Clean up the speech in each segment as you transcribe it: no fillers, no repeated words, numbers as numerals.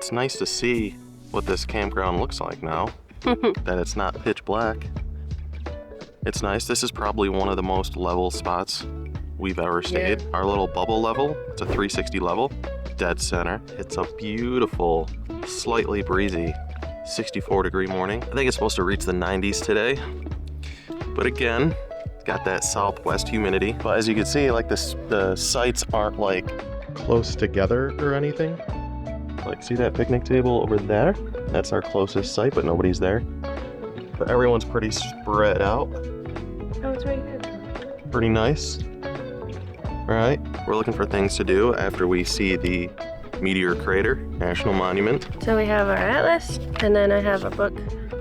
It's nice to see what this campground looks like now, that it's not pitch black. It's nice. This is probably one of the most level spots we've ever stayed. Our little bubble level, it's a 360 level, dead center. It's a beautiful, slightly breezy 64-degree morning. I think it's supposed to reach the 90s today, but again, got that southwest humidity. But as you can see, like the sites aren't like close together or anything. Like, see that picnic table over there? That's our closest site, but nobody's there. But everyone's pretty spread out. Oh, it's right here. Pretty nice. All right, we're looking for things to do after we see the Meteor Crater National Monument. So we have our Atlas, and then I have a book,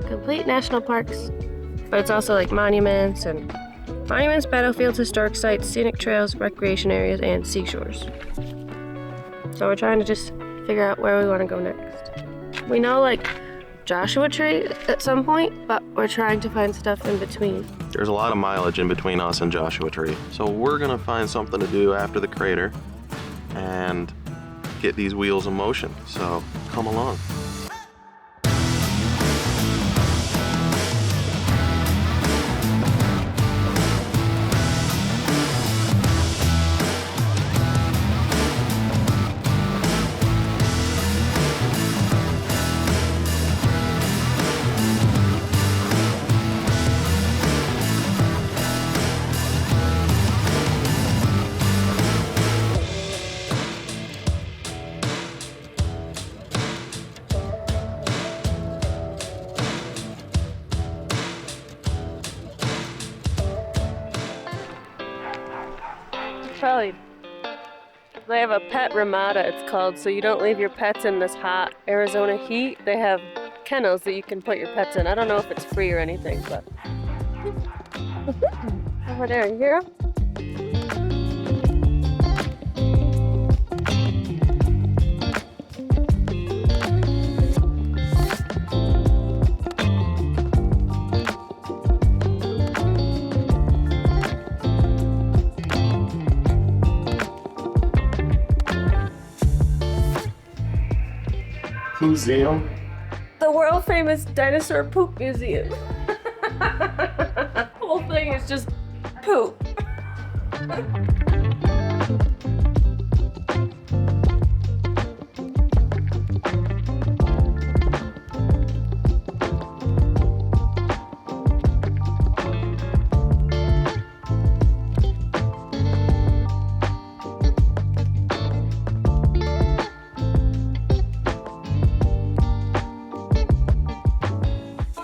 Complete National Parks. But it's also like monuments, battlefields, historic sites, scenic trails, recreation areas, and seashores. So we're trying to just figure out where we want to go next. We know like Joshua Tree at some point, but we're trying to find stuff in between. There's a lot of mileage in between us and Joshua Tree. So we're gonna find something to do after the crater and get these wheels in motion. So come along. Probably. They have a pet ramada, it's called, so you don't leave your pets in this hot Arizona heat. They have kennels that you can put your pets in. I don't know if it's free or anything, but... Over there, you hear 'em? Museum. The world famous dinosaur poop museum. The whole thing is just poop.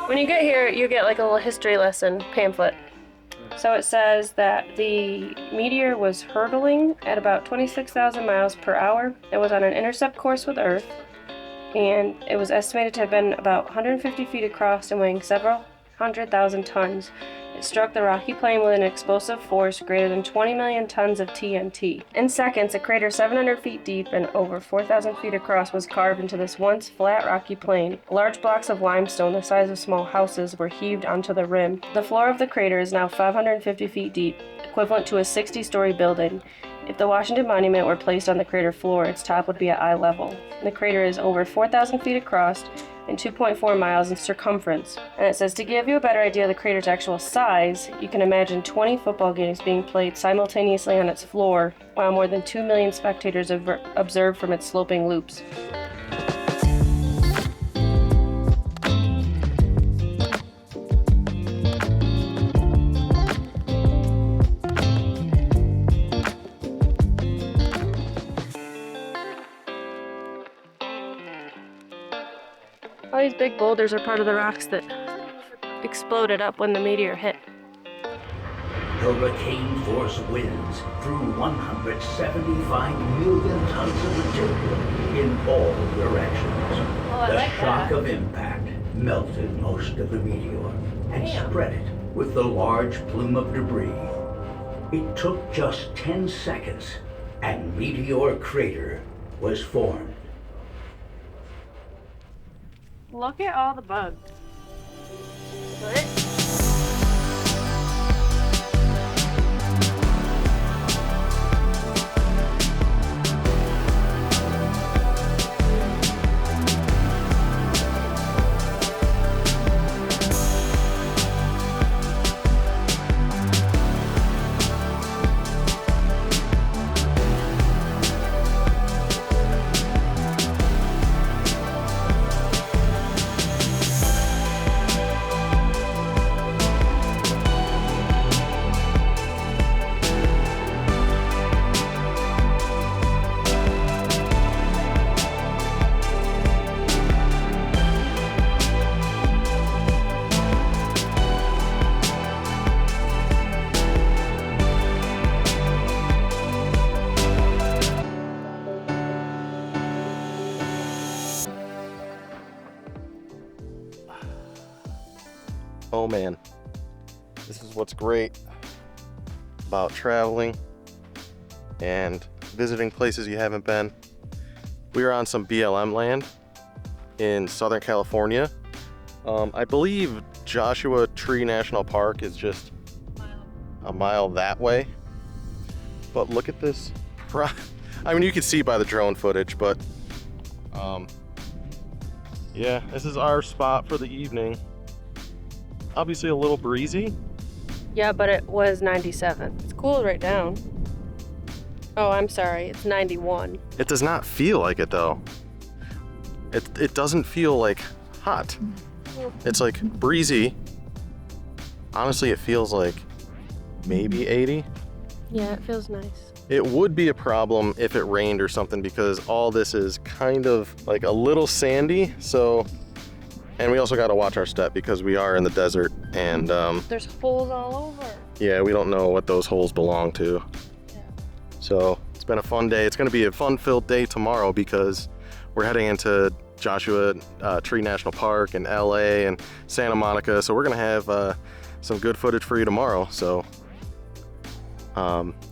When you get here, you get like a little history lesson pamphlet. So it says that the meteor was hurtling at about 26,000 miles per hour. It was on an intercept course with Earth, and it was estimated to have been about 150 feet across and weighing several 100,000 tons. It struck the rocky plain with an explosive force greater than 20 million tons of TNT. In seconds, a crater 700 feet deep and over 4,000 feet across was carved into this once flat rocky plain. Large blocks of limestone the size of small houses were heaved onto the rim. The floor of the crater is now 550 feet deep, equivalent to a 60-story building. If the Washington Monument were placed on the crater floor, its top would be at eye level. The crater is over 4,000 feet across and 2.4 miles in circumference. And it says, to give you a better idea of the crater's actual size, you can imagine 20 football games being played simultaneously on its floor, while more than 2 million spectators observed from its sloping loops. All these big boulders are part of the rocks that exploded up when the meteor hit. Hurricane-force winds threw 175 million tons of material in all directions. The shock of impact melted most of the meteor and spread it with the large plume of debris. It took just 10 seconds, and Meteor Crater was formed. Look at all the bugs. What? Oh man, this is what's great about traveling and visiting places you haven't been. We are on some BLM land in Southern California. I believe Joshua Tree National Park is just a mile that way. But look at this. I mean, you can see by the drone footage, but yeah, this is our spot for the evening. Obviously a little breezy. Yeah, but it was 97. It's cool right now. Oh, I'm sorry. It's 91. It does not feel like it though. It doesn't feel like hot. It's like breezy. Honestly, it feels like maybe 80. Yeah, it feels nice. It would be a problem if it rained or something because all this is kind of like a little sandy. So, and we also got to watch our step because we are in the desert and there's holes all over. yeah, we don't know what those holes belong to. Yeah. So it's been a fun day. It's going to be a fun-filled day tomorrow because we're heading into Joshua Tree National Park in LA and Santa Monica. So we're going to have some good footage for you tomorrow. So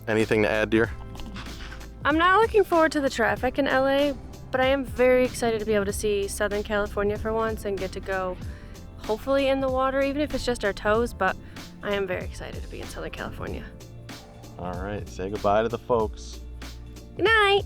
anything to add, dear? I'm not looking forward to the traffic in LA, but I am very excited to be able to see Southern California for once and get to go hopefully in the water, even if it's just our toes, but I am very excited to be in Southern California. All right, say goodbye to the folks. Good night.